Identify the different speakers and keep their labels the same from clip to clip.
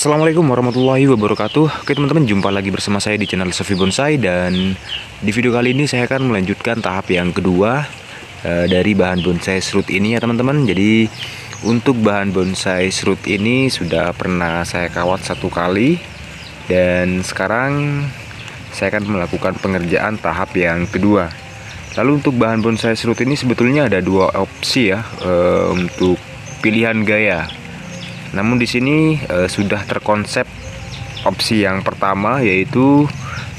Speaker 1: Assalamualaikum warahmatullahi wabarakatuh. Oke teman-teman, jumpa lagi bersama saya di channel Sofi Bonsai. Dan di video kali ini saya akan melanjutkan tahap yang kedua dari bahan bonsai serut ini ya teman-teman. Jadi untuk bahan bonsai serut ini sudah pernah saya kawat satu kali, dan sekarang saya akan melakukan pengerjaan tahap yang kedua. Lalu untuk bahan bonsai serut ini sebetulnya ada dua opsi ya untuk pilihan gaya. Namun di sini sudah terkonsep opsi yang pertama, yaitu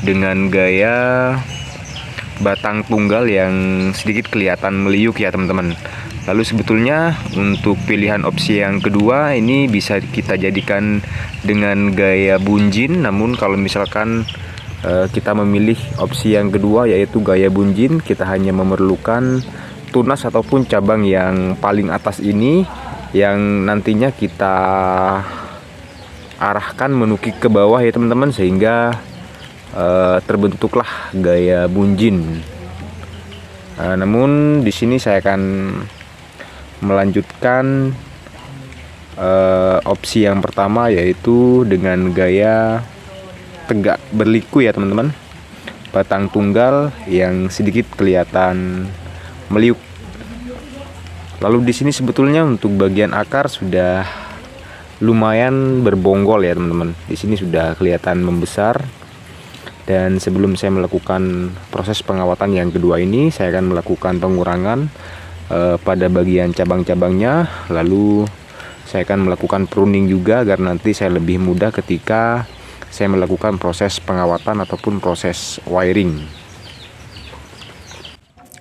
Speaker 1: dengan gaya batang tunggal yang sedikit kelihatan meliuk ya teman-teman. Lalu sebetulnya untuk pilihan opsi yang kedua ini bisa kita jadikan dengan gaya bunjin. Namun kalau misalkan kita memilih opsi yang kedua, yaitu gaya bunjin, kita hanya memerlukan tunas ataupun cabang yang paling atas ini, yang nantinya kita arahkan menukik ke bawah ya teman-teman, sehingga terbentuklah gaya bunjin. Namun di sini saya akan melanjutkan opsi yang pertama, yaitu dengan gaya tegak berliku ya teman-teman, batang tunggal yang sedikit kelihatan meliuk. Lalu di sini sebetulnya untuk bagian akar sudah lumayan berbonggol ya teman-teman. Di sini sudah kelihatan membesar. Dan sebelum saya melakukan proses pengawatan yang kedua ini, saya akan melakukan pengurangan pada bagian cabang-cabangnya. Lalu saya akan melakukan pruning juga agar nanti saya lebih mudah ketika saya melakukan proses pengawatan ataupun proses wiring.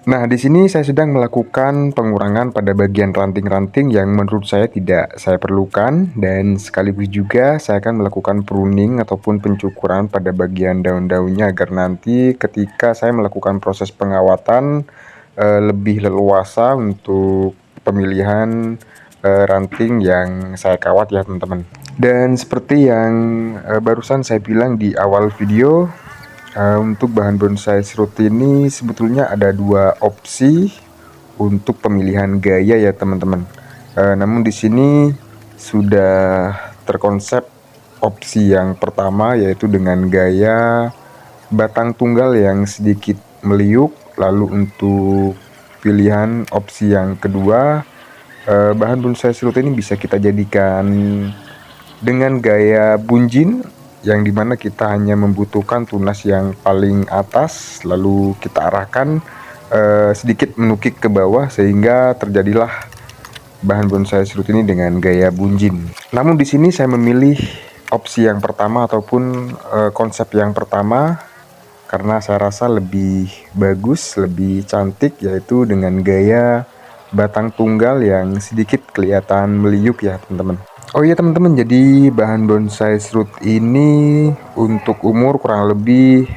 Speaker 1: Nah, di sini saya sedang melakukan pengurangan pada bagian ranting-ranting yang menurut saya tidak saya perlukan, dan sekaligus juga saya akan melakukan pruning ataupun pencukuran pada bagian daun-daunnya agar nanti ketika saya melakukan proses pengawatan lebih leluasa untuk pemilihan ranting yang saya kawat ya teman-teman. Dan seperti yang barusan saya bilang di awal video, untuk bahan bonsai serut ini sebetulnya ada dua opsi untuk pemilihan gaya ya teman-teman. Namun di sini sudah terkonsep opsi yang pertama, yaitu dengan gaya batang tunggal yang sedikit meliuk. Lalu untuk pilihan opsi yang kedua, bahan bonsai serut ini bisa kita jadikan dengan gaya bunjin, yang dimana kita hanya membutuhkan tunas yang paling atas, lalu kita arahkan sedikit menukik ke bawah sehingga terjadilah bahan bonsai serut ini dengan gaya bunjin. Namun di sini saya memilih opsi yang pertama ataupun konsep yang pertama karena saya rasa lebih bagus, lebih cantik, yaitu dengan gaya batang tunggal yang sedikit kelihatan meliuk ya teman-teman. Oh iya teman-teman, jadi bahan bonsai serut ini untuk umur kurang lebih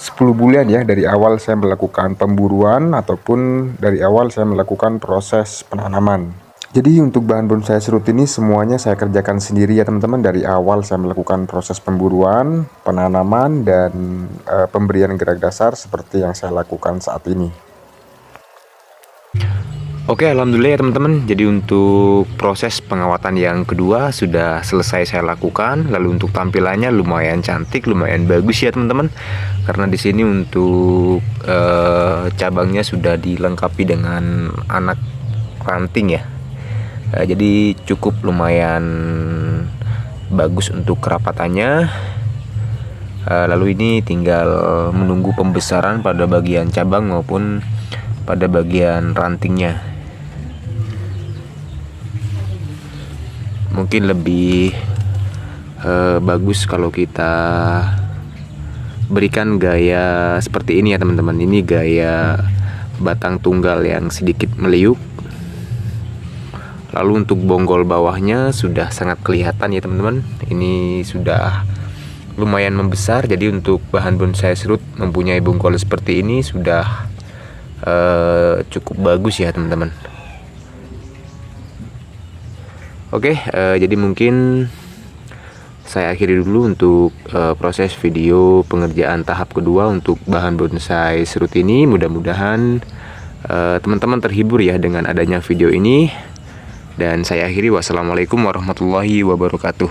Speaker 1: 10 bulan ya, dari awal saya melakukan pemburuan ataupun dari awal saya melakukan proses penanaman. Jadi untuk bahan bonsai serut ini semuanya saya kerjakan sendiri ya teman-teman. Dari awal saya melakukan proses pemburuan, penanaman, dan pemberian gerak dasar seperti yang saya lakukan saat ini. Oke, alhamdulillah ya teman-teman. Jadi untuk proses pengawatan yang kedua sudah selesai saya lakukan. Lalu untuk tampilannya lumayan cantik, lumayan bagus ya teman-teman. Karena di sini untuk cabangnya sudah dilengkapi dengan anak ranting ya. Jadi cukup lumayan bagus untuk kerapatannya. Lalu ini tinggal menunggu pembesaran pada bagian cabang maupun pada bagian rantingnya. Mungkin lebih bagus kalau kita berikan gaya seperti ini ya teman-teman. Ini gaya batang tunggal yang sedikit meliuk. Lalu untuk bonggol bawahnya sudah sangat kelihatan ya teman-teman. Ini sudah lumayan membesar. Jadi untuk bahan bonsai serut mempunyai bonggol seperti ini sudah cukup bagus ya teman-teman. Oke, jadi mungkin saya akhiri dulu untuk proses video pengerjaan tahap kedua untuk bahan bonsai serut ini. Mudah-mudahan teman-teman terhibur ya dengan adanya video ini. Dan saya akhiri, wassalamualaikum warahmatullahi wabarakatuh.